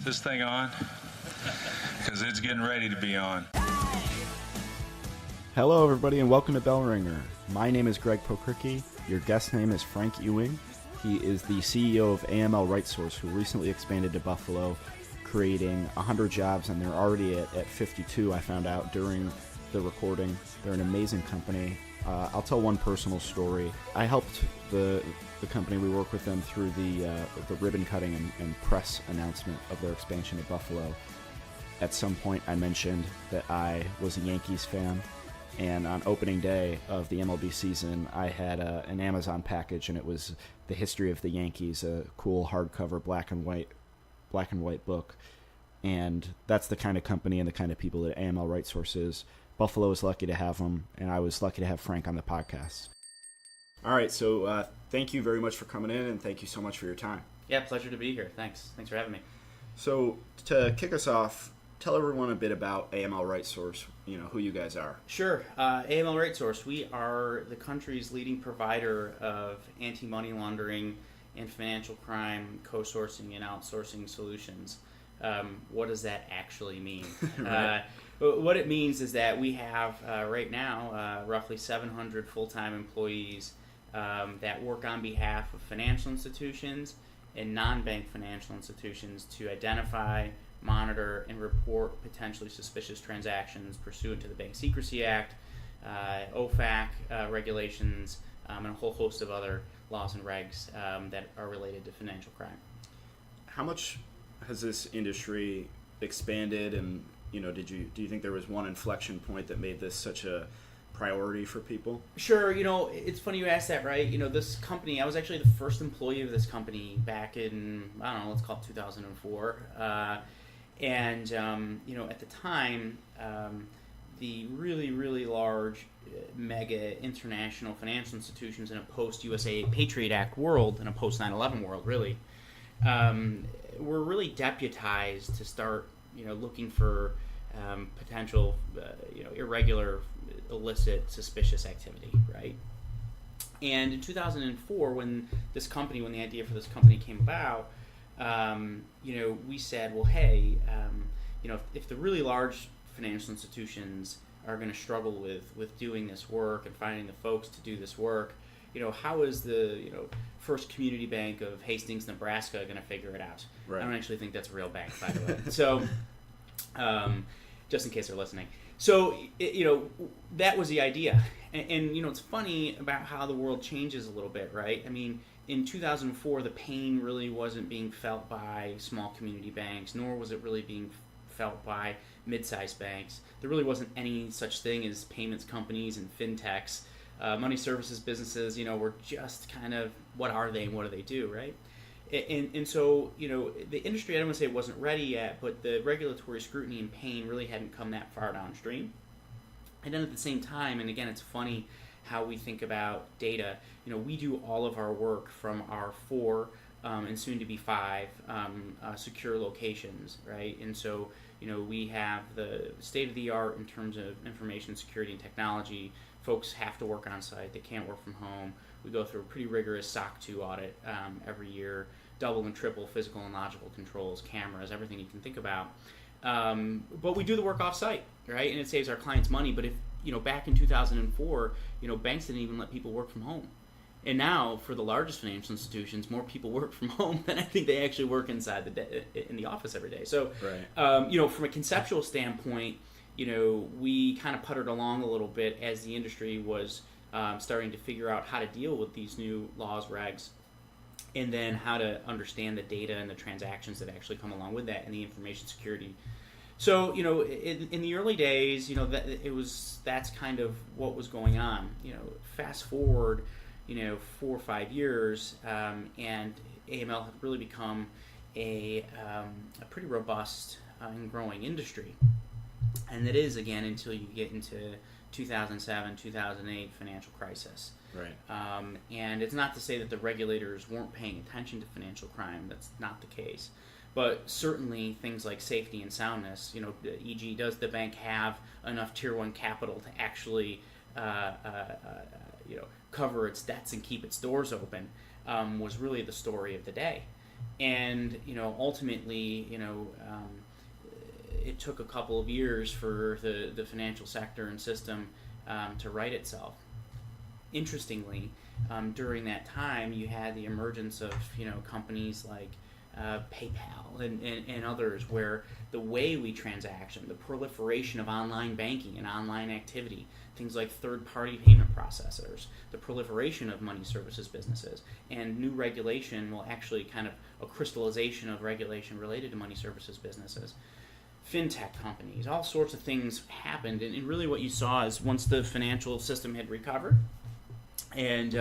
this thing on? Because it's getting ready to be on. Hello, everybody, and welcome to Bell Ringer. My name is Greg Pokricki. Your guest name is Frank Ewing. He is the CEO of AML RightSource, who recently expanded to Buffalo, creating 100 jobs, and they're already at 52, I found out during the recording. They're an amazing company. I'll tell one personal story. I helped the company, we work with them through the ribbon cutting and press announcement of their expansion to Buffalo. At some point, I mentioned that I was a Yankees fan, and on opening day of the MLB season, I had an Amazon package, and it was the history of the Yankees, a cool hardcover black and white book. And that's the kind of company and the kind of people that AML RightSource is. Buffalo is lucky to have them, and I was lucky to have Frank on the podcast. All right, so thank you very much for coming in, and thank you so much for your time. Yeah, pleasure to be here. Thanks for having me. So to kick us off, tell everyone a bit about AML RightSource, who you guys are. Sure. AML RightSource, we are the country's leading provider of anti-money laundering and financial crime co-sourcing and outsourcing solutions. What does that actually mean? Right. What it means is that we have, right now, roughly 700 full-time employees that work on behalf of financial institutions and non-bank financial institutions to identify, monitor, and report potentially suspicious transactions pursuant to the Bank Secrecy Act, OFAC regulations, and a whole host of other laws and regs that are related to financial crime. How much has this industry expanded, and do you think there was one inflection point that made this such a priority for people? Sure. It's funny you asked that, right? This company, I was actually the first employee of this company back in, I don't know, let's call it 2004. And at the time, the really, really large, mega international financial institutions in a post-USA Patriot Act world, in a post-9/11 world, really, were really deputized to start, looking for potential, irregular, illicit, suspicious activity, right? And in 2004, when the idea for this company came about, we said, well, hey, if the really large financial institutions are going to struggle with doing this work and finding the folks to do this work, how is the First Community Bank of Hastings, Nebraska going to figure it out? Right. I don't actually think that's a real bank, by the way. So, just in case they're listening. So, that was the idea. And it's funny about how the world changes a little bit, right? I mean, in 2004, the pain really wasn't being felt by small community banks, nor was it really being felt by mid-sized banks. There really wasn't any such thing as payments companies and fintechs. Money services businesses, were just kind of, what are they and what do they do, right? And so, the industry, I don't want to say it wasn't ready yet, but the regulatory scrutiny and pain really hadn't come that far downstream. And then at the same time, and again, it's funny how we think about data. We do all of our work from our 4 and soon to be 5 secure locations, right? And so, we have the state of the art in terms of information security and technology. Folks have to work on site; they can't work from home. We go through a pretty rigorous SOC 2 audit every year, double and triple physical and logical controls, cameras, everything you can think about. But we do the work off-site, right? And it saves our clients money. But if, back in 2004, banks didn't even let people work from home. And now, for the largest financial institutions, more people work from home than I think they actually work inside in the office every day. So, right. From a conceptual standpoint, we kind of puttered along a little bit as the industry was starting to figure out how to deal with these new laws, regs, and then how to understand the data and the transactions that actually come along with that and the information security. So, in the early days, that's kind of what was going on. Fast forward, 4 or 5 years, and AML had really become a pretty robust and growing industry. And it is, again, until you get into 2007, 2008 financial crisis. Right. And it's not to say that the regulators weren't paying attention to financial crime. That's not the case. But certainly things like safety and soundness, e.g., does the bank have enough Tier 1 capital to actually cover its debts and keep its doors open, was really the story of the day. And ultimately, it took a couple of years for the financial sector and system to right itself. Interestingly, during that time, you had the emergence of companies like PayPal and others, where the way we transaction, the proliferation of online banking and online activity, things like third-party payment processors, the proliferation of money services businesses, and new regulation, well, actually kind of a crystallization of regulation related to money services businesses, fintech companies, all sorts of things happened. And really what you saw is once the financial system had recovered and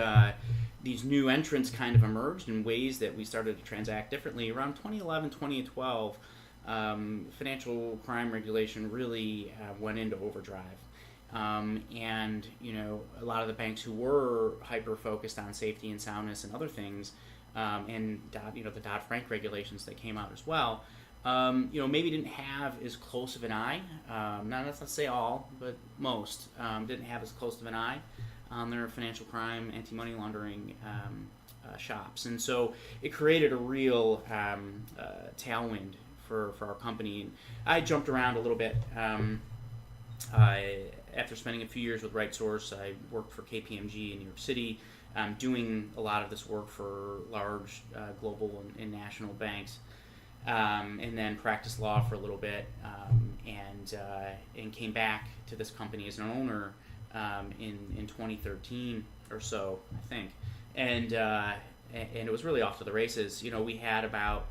these new entrants kind of emerged in ways that we started to transact differently. Around 2011, 2012, financial crime regulation really went into overdrive. And a lot of the banks who were hyper-focused on safety and soundness and other things, and the Dodd-Frank regulations that came out as well, maybe didn't have as close of an eye, let's say all, but most, didn't have as close of an eye on their financial crime, anti-money laundering shops. And so it created a real tailwind for our company. And I jumped around a little bit. After spending a few years with RightSource, I worked for KPMG in New York City, doing a lot of this work for large global and national banks. And then practiced law for a little bit, and came back to this company as an owner in 2013 or so, I think, and it was really off to the races. We had about,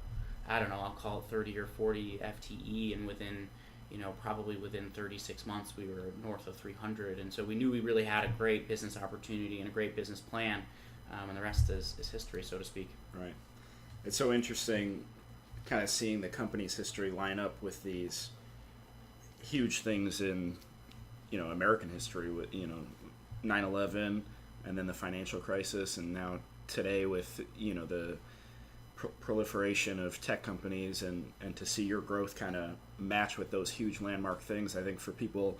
I don't know, I'll call it 30 or 40 FTE, and probably within 36 months we were north of 300, and so we knew we really had a great business opportunity and a great business plan, and the rest is history, so to speak. Right. It's so interesting kind of seeing the company's history line up with these huge things in American history, with 9/11 and then the financial crisis, and now today with the proliferation of tech companies, and to see your growth kind of match with those huge landmark things. I think for people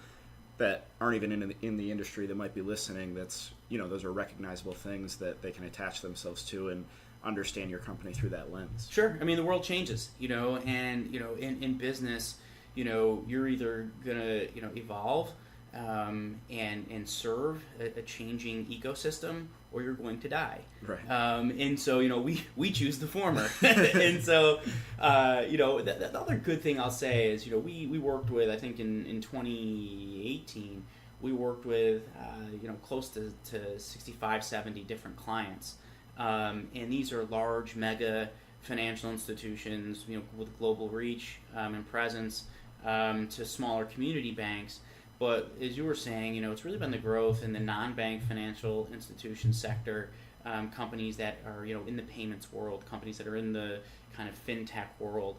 that aren't even in the industry that might be listening, that's those are recognizable things that they can attach themselves to and understand your company through that lens. Sure. I mean, the world changes, and in business, you're either gonna evolve and serve a changing ecosystem, or you're going to die. Right. And so we choose the former. And so the other good thing I'll say is we worked with, I think in 2018 we worked with close to 65, 70 different clients. And these are large, mega financial institutions, with global reach and presence, to smaller community banks. But as you were saying, it's really been the growth in the non-bank financial institution sector, companies that are, in the payments world, companies that are in the kind of fintech world,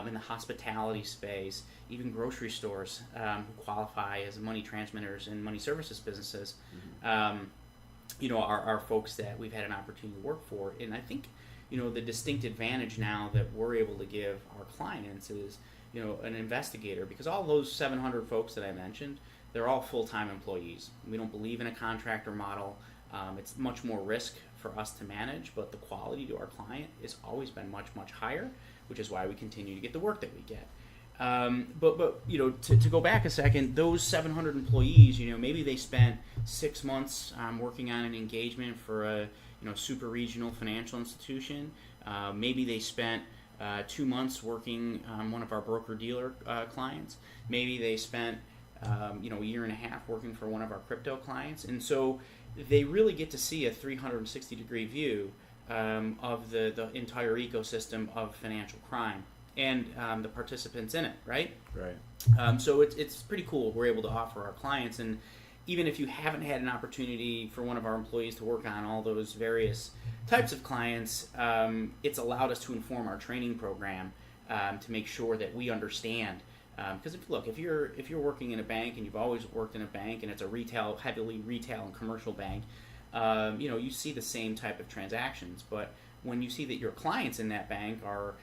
in the hospitality space, even grocery stores who qualify as money transmitters and money services businesses. Mm-hmm. Are folks that we've had an opportunity to work for. And I think, the distinct advantage now that we're able to give our clients is, an investigator, because all those 700 folks that I mentioned, they're all full-time employees. We don't believe in a contractor model. It's much more risk for us to manage, but the quality to our client has always been much, much higher, which is why we continue to get the work that we get. But to go back a second, those 700 employees, maybe they spent 6 months working on an engagement for a super regional financial institution. Maybe they spent 2 months working on one of our broker-dealer clients. Maybe they spent a year and a half working for one of our crypto clients. And so they really get to see a 360-degree view of the entire ecosystem of financial crime and the participants in it, right? Right. So it's pretty cool. We're able to offer our clients, and even if you haven't had an opportunity for one of our employees to work on all those various types of clients, it's allowed us to inform our training program to make sure that we understand. Because if you're working in a bank and you've always worked in a bank and it's a heavily retail and commercial bank, you see the same type of transactions. But when you see that your clients in that bank are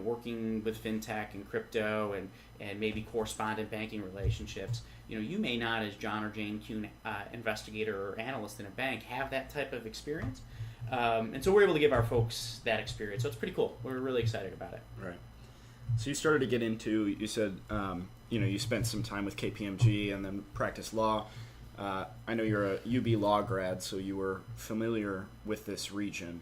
working with fintech and crypto and maybe correspondent banking relationships, you may not, as John or Jane Kuhn, investigator or analyst in a bank, have that type of experience. And so we're able to give our folks that experience. So it's pretty cool. We're really excited about it. Right. So you started to get into, you said, you spent some time with KPMG and then practiced law. I know you're a UB law grad, so you were familiar with this region.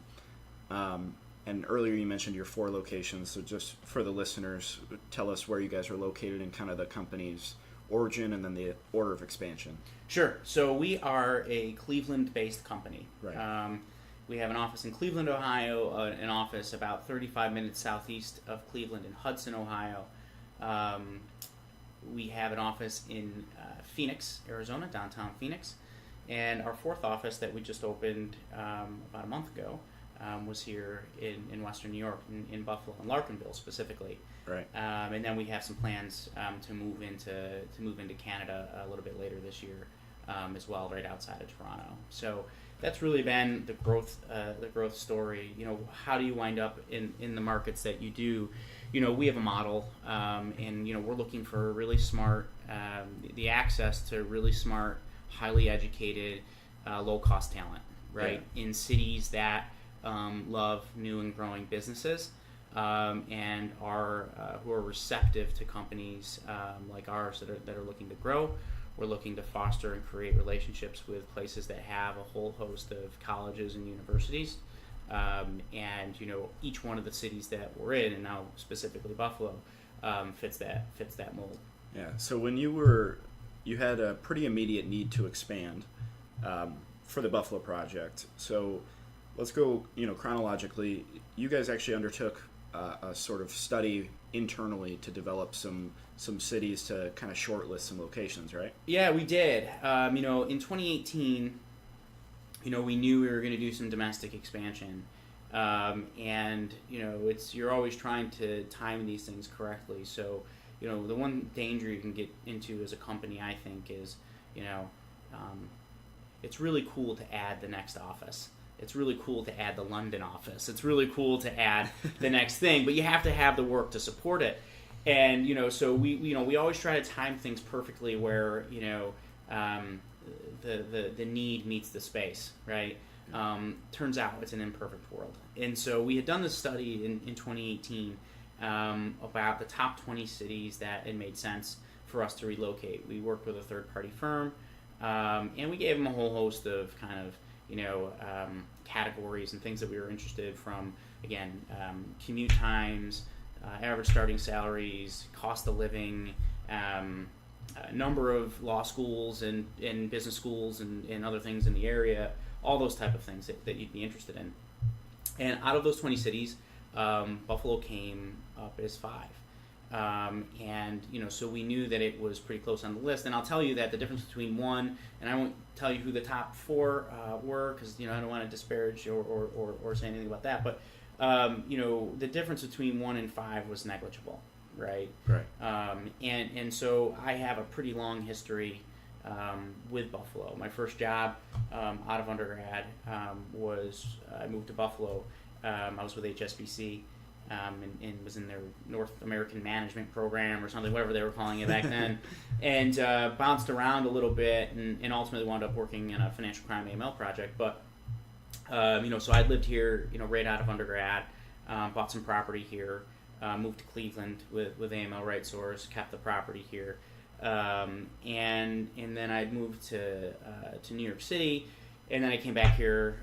And earlier you mentioned your 4 locations, so just for the listeners, tell us where you guys are located and kind of the company's origin and then the order of expansion. Sure. So we are a Cleveland-based company. Right. We have an office in Cleveland, Ohio, an office about 35 minutes southeast of Cleveland in Hudson, Ohio. We have an office in Phoenix, Arizona, downtown Phoenix. And our 4th office that we just opened about a month ago was here in Western New York, in Buffalo, in Larkinville specifically. Right. And then we have some plans to move into Canada a little bit later this year as well, right outside of Toronto. So that's really been the growth story. How do you wind up in the markets that you do? We have a model, and we're looking for really smart, the access to really smart, highly educated, low-cost talent, right? Yeah. In cities that love new and growing businesses, and are who are receptive to companies like ours that are looking to grow. We're looking to foster and create relationships with places that have a whole host of colleges and universities. And each one of the cities that we're in, and now specifically Buffalo, fits that mold. Yeah. So when you had a pretty immediate need to expand for the Buffalo project. So let's go, chronologically. You guys actually undertook a sort of study internally to develop some cities to kind of shortlist some locations, right? Yeah, we did. In 2018. We knew we were going to do some domestic expansion, and you're always trying to time these things correctly. So, the one danger you can get into as a company, I think, is, it's really cool to add the next office. It's really cool to add the London office. It's really cool to add the next thing, but you have to have the work to support it. And so we always try to time things perfectly where the need meets the space, right? Turns out it's an imperfect world. And so we had done this study in 2018 about the top 20 cities that it made sense for us to relocate. We worked with a third-party firm, and we gave them a whole host of kind of, categories and things that we were interested from, again, commute times, average starting salaries, cost of living, number of law schools and business schools and other things in the area, all those type of things that you'd be interested in. And out of those 20 cities, Buffalo came up as 5. And so we knew that it was pretty close on the list. And I'll tell you that the difference between 1, and I won't tell you who the top 4 were, because I don't want to disparage or say anything about that, but the difference between 1 and 5 was negligible. Right. And so I have a pretty long history with Buffalo. My first job out of undergrad was I moved to Buffalo. I was with HSBC and was in their North American Management Program or something, whatever they were calling it back then, and bounced around a little bit and ultimately wound up working in a financial crime AML project. But so I lived here, right out of undergrad, bought some property here. Moved to Cleveland with AML RightSource, kept the property here, and then I moved to New York City, and then I came back here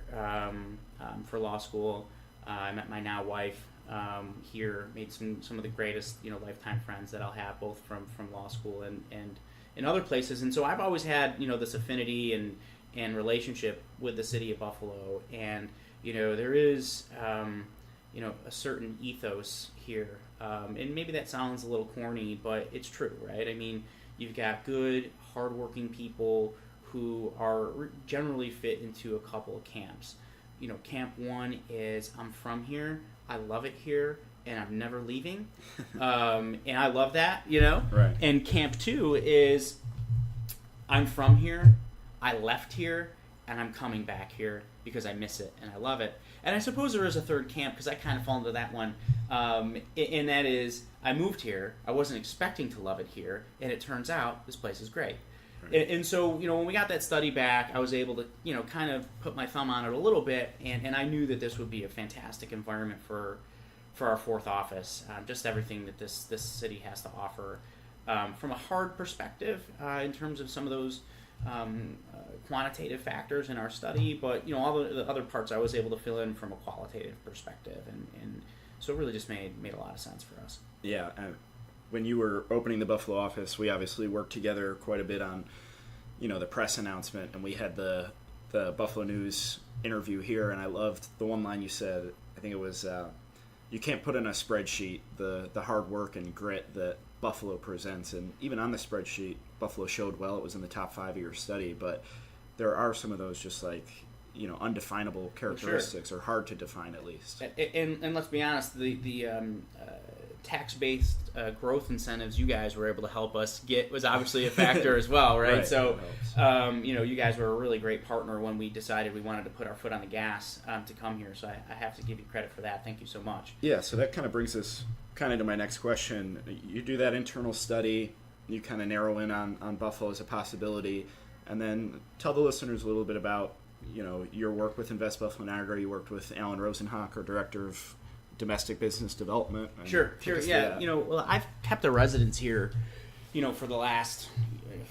for law school. I met my now wife here, made some of the greatest lifetime friends that I'll have, both from law school and in other places. And so I've always had this affinity and relationship with the city of Buffalo, and there is a certain ethos here, and maybe that sounds a little corny, but it's true, right? I mean, you've got good, hardworking people who are generally fit into a couple of camps. Camp 1 is I'm from here, I love it here, and I'm never leaving, and I love that, Right. And Camp 2 is I'm from here, I left here, and I'm coming back here because I miss it and I love it. And I suppose there is a third camp, because I kind of fall into that one, and that is I moved here, I wasn't expecting to love it here, and it turns out this place is great. And so, when we got that study back, I was able to, kind of put my thumb on it a little bit, and I knew that this would be a fantastic environment for our fourth office. Just everything that this city has to offer, from a hard perspective, in terms of some of those quantitative factors in our study, but all the other parts I was able to fill in from a qualitative perspective, and so it really just made a lot of sense for us. Yeah. When you were opening the Buffalo office, we obviously worked together quite a bit on, the press announcement, and we had the Buffalo News interview here, and I loved the one line you said. I think it was, you can't put in a spreadsheet the hard work and grit that Buffalo presents, and even on the spreadsheet, Buffalo showed well. It was in the top 5 of your study, but there are some of those just like, undefinable characteristics, or hard to define at least. And let's be honest, the tax-based growth incentives you guys were able to help us get was obviously a factor as well, right? So, you guys were a really great partner when we decided we wanted to put our foot on the gas to come here. So I have to give you credit for that. Thank you so much. Yeah, so that kind of brings us kind of to my next question. You do that internal study, you kind of narrow in on Buffalo as a possibility, and then tell the listeners a little bit about, your work with Invest Buffalo Niagara. You worked with Alan Rosenhock, our Director of Domestic Business Development. Sure. Yeah. Well, I've kept a residence here, for the last,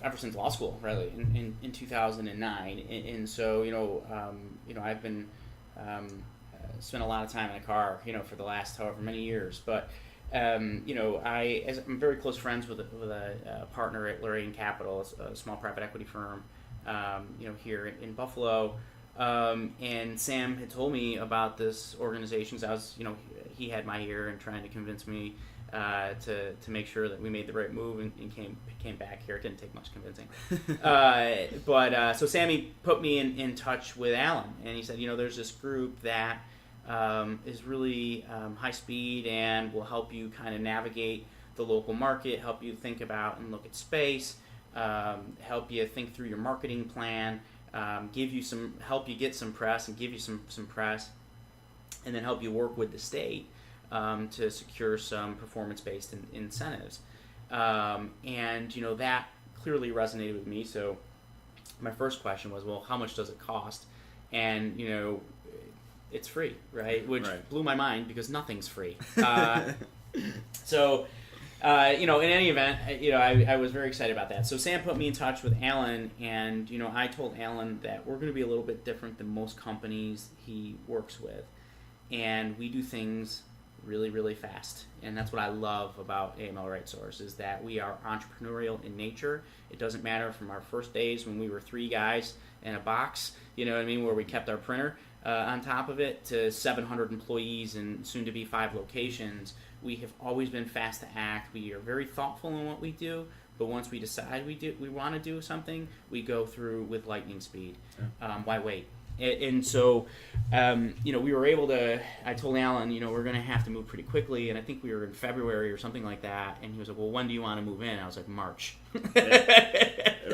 ever since law school, really, in 2009, and so I've been spent a lot of time in the car, for the last however many years, but. I'm very close friends with a partner at Lorraine Capital, a small private equity firm, here in Buffalo. And Sam had told me about this organization. So I was, he had my ear and trying to convince me to make sure that we made the right move and came back here. It didn't take much convincing. So Sammy put me in touch with Alan, and he said, there's this group that is really high speed and will help you kind of navigate the local market, help you think about and look at space, help you think through your marketing plan, help you get some press and give you some press, and then help you work with the state to secure some performance-based incentives. That clearly resonated with me. So my first question was, well, how much does it cost? And, it's free, right? Which blew my mind because nothing's free. So, in any event, I was very excited about that. So Sam put me in touch with Alan, and, I told Alan that we're going to be a little bit different than most companies he works with. And we do things really, really fast. And that's what I love about AML RightSource, is that we are entrepreneurial in nature. It doesn't matter from our first days when we were 3 guys in a box, where we kept our printer on top of it, to 700 employees and soon to be 5 locations. We have always been fast to act. We are very thoughtful in what we do, but once we decide we want to do something, we go through with lightning speed. Why wait? And so, we were able to, I told Alan, we're going to have to move pretty quickly, and I think we were in February or something like that, and he was like, well, when do you want to move in? I was like, March.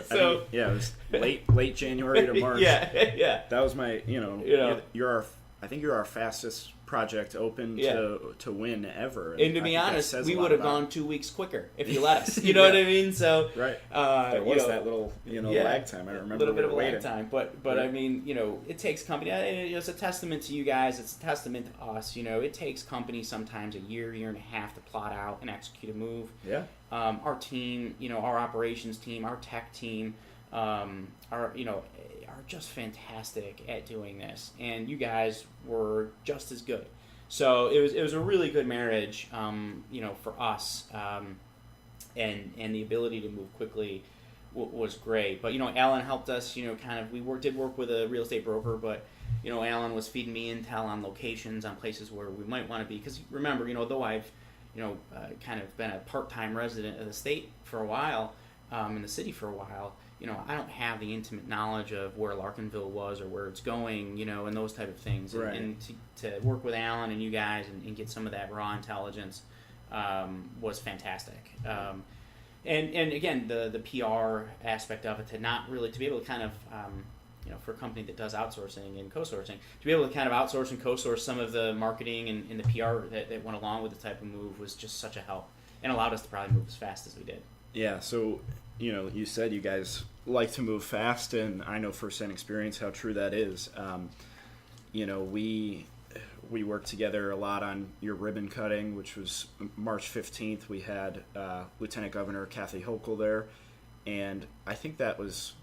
So it was late January to March. Yeah. That was my, I think you're our fastest project open to win ever. And to be honest, we would have gone 2 weeks quicker if you let us. You know what I mean? So there was that little lag time. I remember a little bit of a waiting. lag time, but I mean, it takes company. It's a testament to you guys. It's a testament to us. It takes companies sometimes a year and a half to plot out and execute a move. Yeah. Our team, our operations team, our tech team, are just fantastic at doing this, and you guys were just as good. So it was a really good marriage, for us, and the ability to move quickly was great. But Alan helped us. We did work with a real estate broker, but Alan was feeding me intel on locations, on places where we might want to be. Because remember, though I've kind of been a part-time resident of the state for a while, in the city for a while. I don't have the intimate knowledge of where Larkinville was or where it's going, and those type of things. Right. And to work with Alan and you guys and get some of that raw intelligence was fantastic. And again, the PR aspect of it, to be able to kind of, for a company that does outsourcing and co-sourcing, to be able to kind of outsource and co-source some of the marketing and the PR that went along with the type of move was just such a help, and allowed us to probably move as fast as we did. Yeah, so, you said you guys like to move fast, and I know firsthand experience how true that is. We worked together a lot on your ribbon cutting, which was March 15th. We had Lieutenant Governor Kathy Hochul there, and I think that was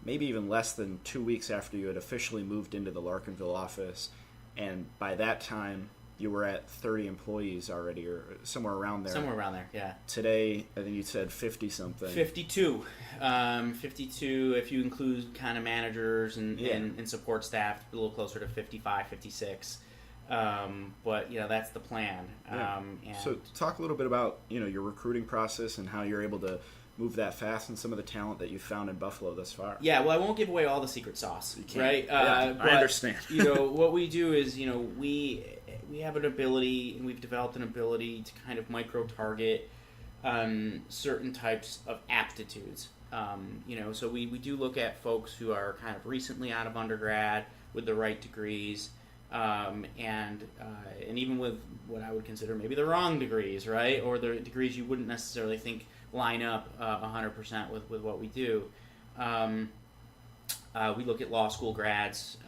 maybe even less than 2 weeks after you had officially moved into the Larkinville office, and by that time you were at 30 employees already, or somewhere around there. Somewhere around there, yeah. Today, I think you said 50-something. 52. 52 if you include kind of managers and support staff, a little closer to 55, 56. But, that's the plan. Yeah. So talk a little bit about, your recruiting process and how you're able to move that fast and some of the talent that you've found in Buffalo thus far. Yeah, well, I won't give away all the secret sauce, right? I understand. What we do is, we have an ability, and we've developed an ability to kind of micro-target certain types of aptitudes. So we do look at folks who are kind of recently out of undergrad with the right degrees, and even with what I would consider maybe the wrong degrees, right? Or the degrees you wouldn't necessarily think line up 100% with what we do. We look at law school grads.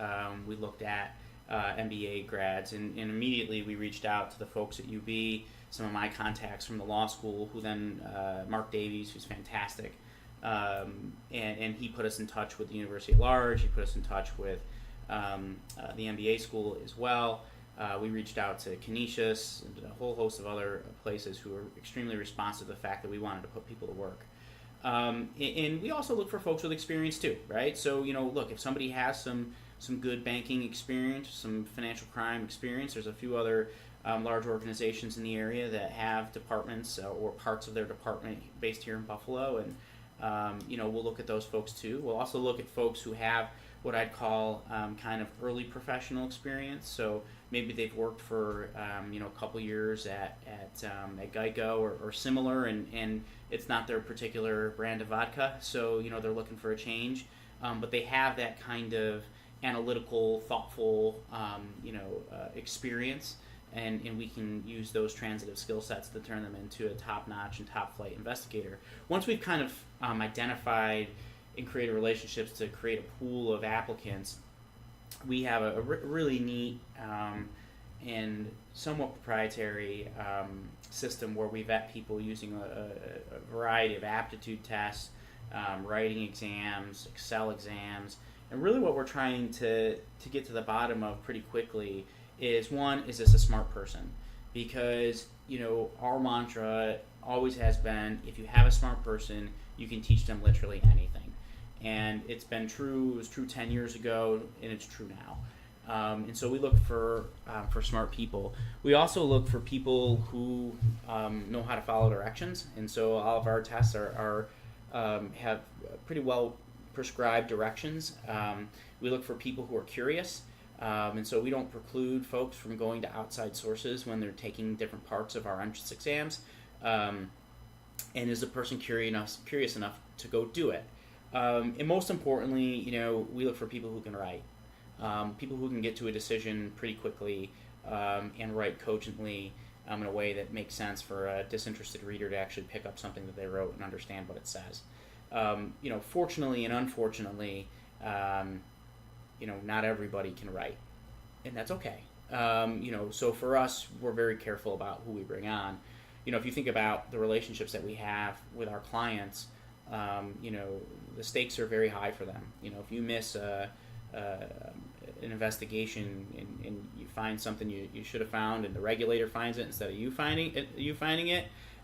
We looked at MBA grads, and immediately we reached out to the folks at UB, some of my contacts from the law school, who then, Mark Davies, who's fantastic, and he put us in touch with the university at large. He put us in touch with the MBA school as well. We reached out to Canisius and a whole host of other places who were extremely responsive to the fact that we wanted to put people to work. And we also look for folks with experience too, right? So, look, if somebody has some good banking experience, some financial crime experience, there's a few other large organizations in the area that have departments or parts of their department based here in Buffalo, and we'll look at those folks too. We'll also look at folks who have what I'd call kind of early professional experience. So maybe they've worked for a couple years at Geico or similar, and it's not their particular brand of vodka, so they're looking for a change, but they have that kind of analytical, thoughtful experience, and we can use those transitive skill sets to turn them into a top-notch and top-flight investigator. Once we've kind of identified and created relationships to create a pool of applicants, we have a really neat and somewhat proprietary system where we vet people using a variety of aptitude tests, writing exams, Excel exams, and really what we're trying to get to the bottom of pretty quickly is, one, is this a smart person? Because, our mantra always has been, if you have a smart person, you can teach them literally anything. And it's been true, it was true 10 years ago, and it's true now. And so we look for smart people. We also look for people who know how to follow directions, and so all of our tests have pretty well prescribed directions. We look for people who are curious, and so we don't preclude folks from going to outside sources when they're taking different parts of our entrance exams. And is the person curious enough to go do it? And most importantly, we look for people who can write, people who can get to a decision pretty quickly, and write cogently in a way that makes sense for a disinterested reader to actually pick up something that they wrote and understand what it says. Fortunately and unfortunately, not everybody can write, and that's okay. So for us, we're very careful about who we bring on. If you think about the relationships that we have with our clients, the stakes are very high for them. If you miss an investigation and you find something you should have found, and the regulator finds it instead of you finding it,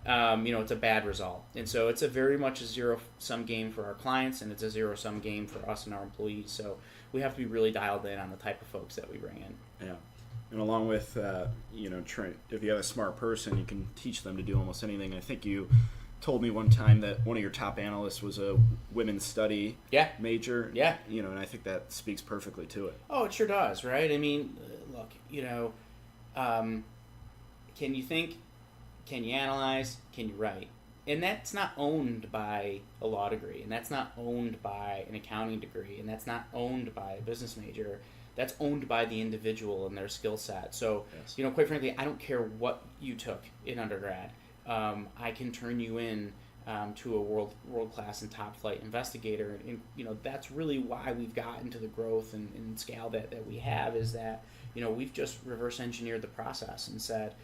it's a bad result. And so it's a very much a zero-sum game for our clients, and it's a zero-sum game for us and our employees. So we have to be really dialed in on the type of folks that we bring in. Yeah. And along with, if you have a smart person, you can teach them to do almost anything. I think you told me one time that one of your top analysts was a women's study major. Yeah. And I think that speaks perfectly to it. Oh, it sure does, right? I mean, look, can you think? Can you analyze? Can you write? And that's not owned by a law degree, and that's not owned by an accounting degree, and that's not owned by a business major. That's owned by the individual and their skill set. So, quite frankly, I don't care what you took in undergrad. I can turn you in to a world-class and top-flight investigator. And that's really why we've gotten to the growth and scale that we have, is that we've just reverse engineered the process and said,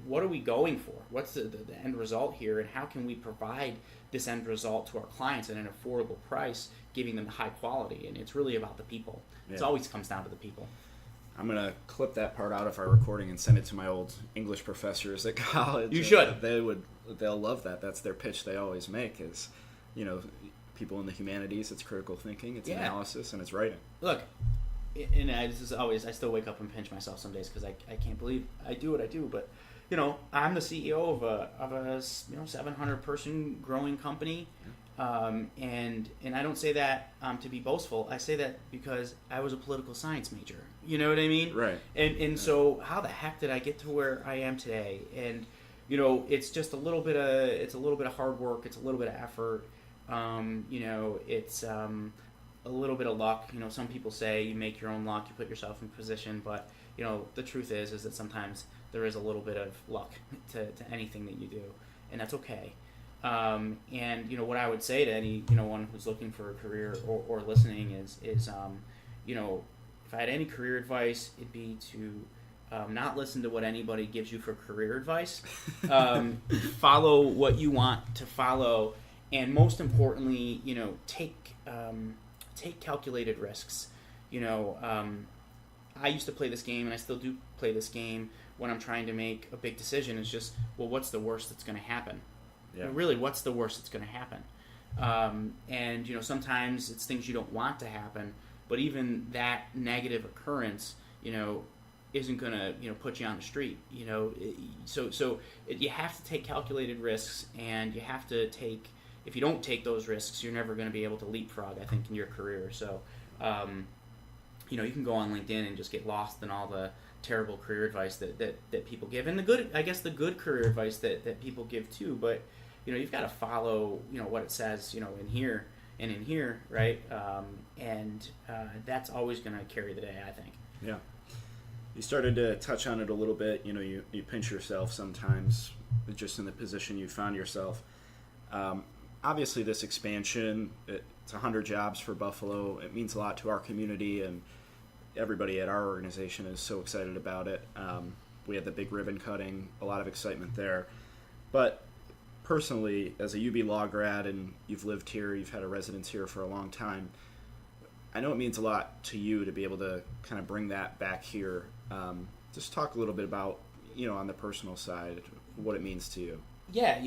what are we going for? What's the end result here, and how can we provide this end result to our clients at an affordable price, giving them the high quality? And it's really about the people. Yeah. It always comes down to the people. I'm going to clip that part out of our recording and send it to my old English professors at college. You should. They'll love that. That's their pitch they always make is, people in the humanities, it's critical thinking, it's analysis, and it's writing. Look, and I still wake up and pinch myself some days because I can't believe I do what I do. But, I'm the CEO of a 700 person growing company. And I don't say that to be boastful. I say that because I was a political science major. You know what I mean? Right. And so how the heck did I get to where I am today? And it's just a little bit of hard work. It's a little bit of effort. It's a little bit of luck. Some people say you make your own luck, you put yourself in position. But the truth is that sometimes there is a little bit of luck to anything that you do, and that's okay. And what I would say to any one who's looking for a career or listening is if I had any career advice, it'd be to not listen to what anybody gives you for career advice. Follow what you want to follow, and most importantly, take calculated risks. I used to play this game, and I still do play this game when I'm trying to make a big decision. It's just, what's the worst that's going to happen? Yeah. Really, what's the worst that's going to happen? And sometimes it's things you don't want to happen, but even that negative occurrence, isn't going to put you on the street. So you have to take calculated risks, and you have to take. If you don't take those risks, you're never going to be able to leapfrog, I think, in your career. So, you can go on LinkedIn and just get lost in all the terrible career advice that people give, and the good career advice that people give too. But you've got to follow what it says in here and in here, right? That's always going to carry the day, I think. Yeah. You started to touch on it a little bit. You pinch yourself sometimes just in the position you found yourself. Obviously, this expansion, it's 100 jobs for Buffalo. It means a lot to our community, and everybody at our organization is so excited about it. We had the big ribbon cutting, a lot of excitement there. But personally, as a UB Law grad, and you've lived here, you've had a residence here for a long time, I know it means a lot to you to be able to kind of bring that back here. Just talk a little bit about, on the personal side, what it means to you. Yeah,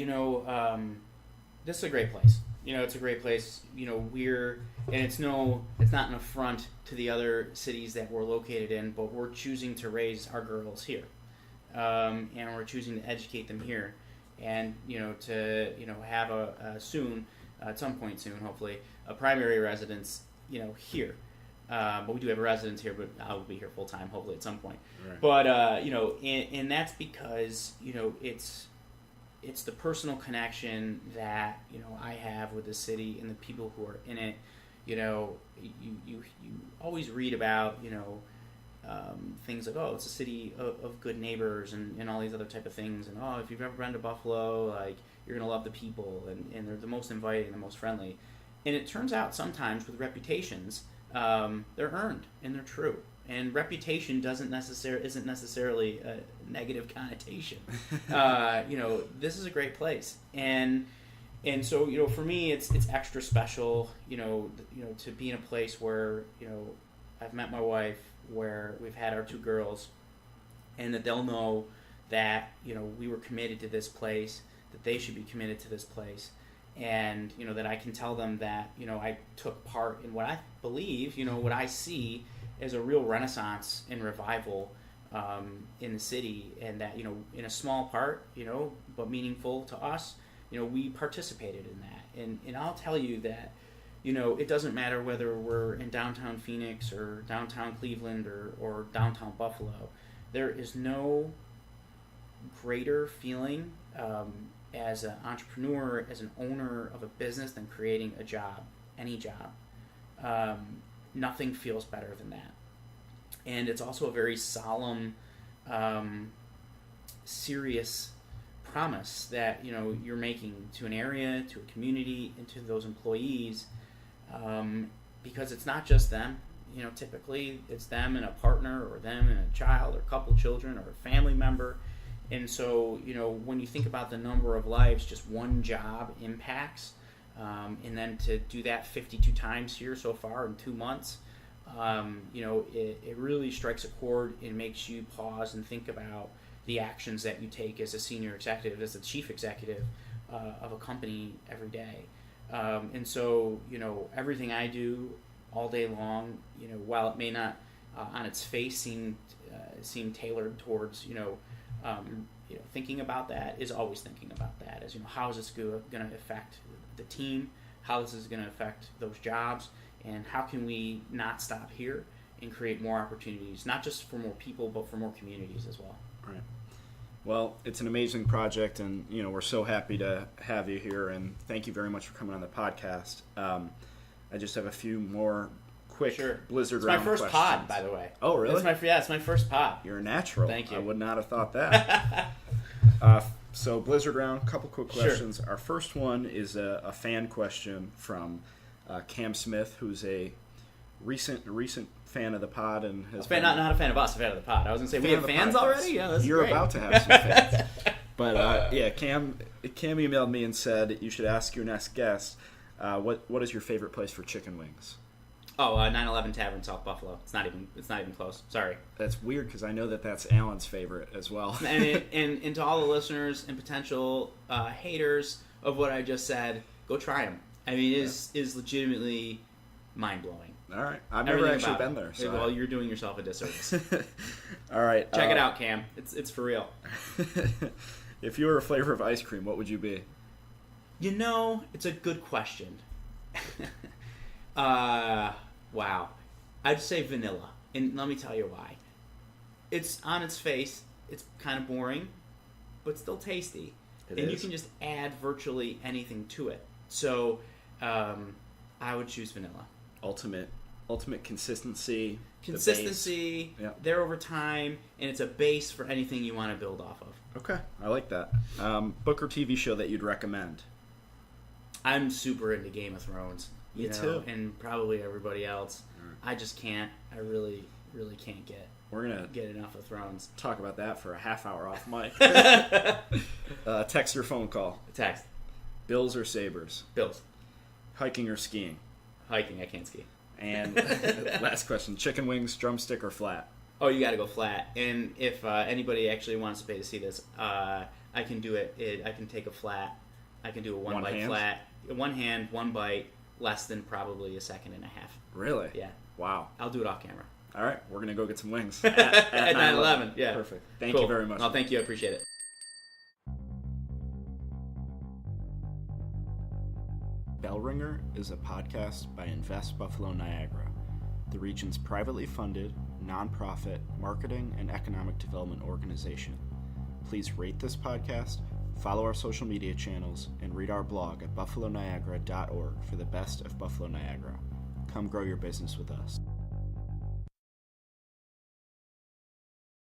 this is a great place. It's a great place. It's not an affront to the other cities that we're located in, but we're choosing to raise our girls here, and we're choosing to educate them here, and to have soon, at some point soon, hopefully, a primary residence, here. But we do have a residence here, but I'll be here full time, hopefully at some point. Right. But and that's because it's the personal connection that I have with the city and the people who are in it. You always read about things like, it's a city of good neighbors and all these other type of things, and if you've ever been to Buffalo, like, you're gonna love the people, and they're the most inviting, the most friendly. And it turns out sometimes with reputations, they're earned and they're true. And reputation isn't necessarily a negative connotation. This is a great place, and so for me, it's extra special. To be in a place where I've met my wife, where we've had our two girls, and that they'll know that we were committed to this place, that they should be committed to this place, and that I can tell them that I took part in what I believe, what I see as a real renaissance and revival in the city, and that in a small part, but meaningful to us, we participated in that. And I'll tell you that it doesn't matter whether we're in downtown Phoenix or downtown Cleveland or downtown Buffalo. There is no greater feeling as an entrepreneur, as an owner of a business, than creating a job, any job. Nothing feels better than that. And it's also a very solemn, serious promise that you're making to an area, to a community, and to those employees, because it's not just them. Typically it's them and a partner, or them and a child, or a couple children, or a family member. And so when you think about the number of lives just one job impacts, and then to do that 52 times here so far in 2 months, it really strikes a chord and makes you pause and think about the actions that you take as a senior executive, as a chief executive of a company every day. And so, everything I do all day long, while it may not on its face seem tailored towards, thinking about that, is always thinking about that as, how is this going to affect the team, how this is going to affect those jobs, and how can we not stop here and create more opportunities, not just for more people, but for more communities as well. Right. Well, it's an amazing project, and we're so happy to have you here, and thank you very much for coming on the podcast. I just have a few more quick Blizzard round questions. It's my first pod, by the way. Oh, really? It's my first pod. You're a natural. Thank you. I would not have thought that. So Blizzard round, couple quick questions. Sure. Our first one is a fan question from Cam Smith, who's a recent fan of the pod and has not a fan of us, a fan of the pod. I was gonna say we have fans already. Yeah, that's You're great. about to have some fans. But Cam emailed me and said you should ask your next guest what is your favorite place for chicken wings. Oh, 911 Tavern, South Buffalo. It's not even close. Sorry. That's weird because I know that's Alan's favorite as well. and to all the listeners and potential haters of what I just said, go try them. I mean, it is legitimately mind blowing. All right, I've never actually been there. So well, you're doing yourself a disservice. All right, check it out, Cam. It's for real. If you were a flavor of ice cream, what would you be? It's a good question. Wow. I'd say vanilla, and let me tell you why. It's on its face, it's kind of boring, but still tasty. You can just add virtually anything to it. So, I would choose vanilla. Ultimate consistency. Consistency, there over time, and it's a base for anything you want to build off of. Okay, I like that. Book or TV show that you'd recommend? I'm super into Game of Thrones. Me too. And probably everybody else. I just can't. I really, really can't get. We're gonna get enough of Thrones. Talk about that for a half hour off mic. Text or phone call? Text. Bills or Sabres? Bills. Hiking or skiing? Hiking. I can't ski. And last question: chicken wings, drumstick or flat? Oh, you got to go flat. And if anybody actually wants to pay to see this, I can do it. I can take a flat. I can do a one bite flat. One hand, one bite. Less than probably a second and a half. Really? Yeah. Wow. I'll do it off camera. All right. We're going to go get some wings. At 9/11. Yeah. Perfect. Thank you very much. No, thank you. I appreciate it. Bell Ringer is a podcast by Invest Buffalo Niagara, the region's privately funded, nonprofit marketing and economic development organization. Please rate this podcast, follow our social media channels, and read our blog at buffaloniagara.org for the best of Buffalo Niagara. Come grow your business with us.